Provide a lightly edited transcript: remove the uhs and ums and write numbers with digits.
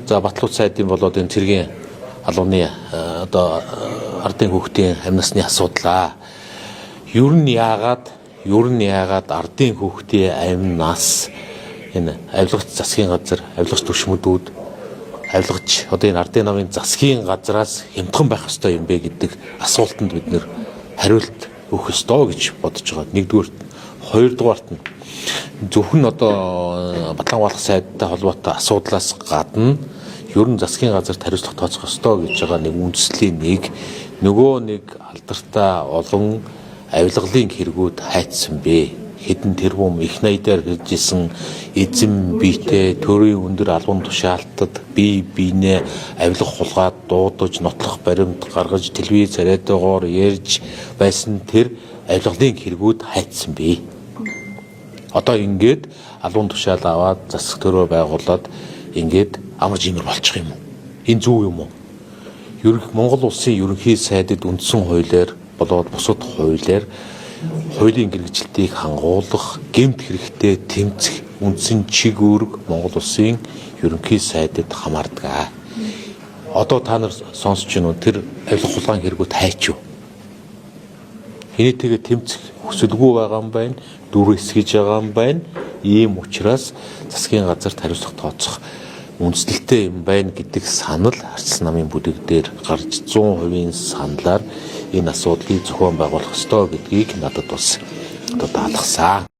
За Батлууд сайдын болоод энэ цэргийн алууны одоо ардын хүүхдийн амь насны асуудлаа. Ер нь яагаад ардын хүүхдийн амь нас энэ авилгач засгийн газар, авилгач түвшмүүдүүд авилгач одоо энэ ардын намын засгийн газраас хямдхан байх ёстой юм бэ гэдэг асуултанд бид нэр хариулт өгөх ёстой гэж бодож байгаа. Нэгдүгээр, хоёрдугаарт нь зөвхөн одоо Батлангуйлах сайдтай холбоотой асуудлаас гадна ер нь засгийн газарт хариуцлага тооцох ёстой гэж байгаа нэг үндслийн нөгөө нэг алдартай олон авилгалын хэрэгүүд хайцсан бэ. Хэдэн тэрбум их найдаар хэрэгжсэн эзэм биетэй төрийн өндөр албан тушаалтад биенээ авилга хулгаад дуудаж нотлох баримт гаргаж телевиз царайдаагаар ярьж байсан тэр авилгалын хэрэгүүд хайцсан бэ. Одоо ингээд албан тушаал аваад засаг төрөө байгуулад ингээд амар жимэр болчих юм уу? Энэ зөв юм уу? Монгол улсын ерөнхий сайдад үндсэн хуулиар болоод бусад хуулиар хуулийн гэрчлэлтийг хангуулах, гэмт хэрэгтэй тэмцэх үндсэн чиг үүрэг Монгол улсын ерөнхий сайдад хамаардаг. Одоо та нар сонсож байна уу? Тэр авилга хулгаан хэрэгүүд хайч юу? Хинэтгээ тэмцэх хүсэлгүй байгаа юм байна, дүр эсгэж байгаа юм байна. Ийм учраас засгийн газарт хариуцлага тооцох үндэслэлтэй юм байна гэдэг санал Арчилсан намын бүлэг дээр гарч 100% саналаар энэ асуудлыг зохион байгуулах ёстой гэдгийг надад бас одоо даалгасан.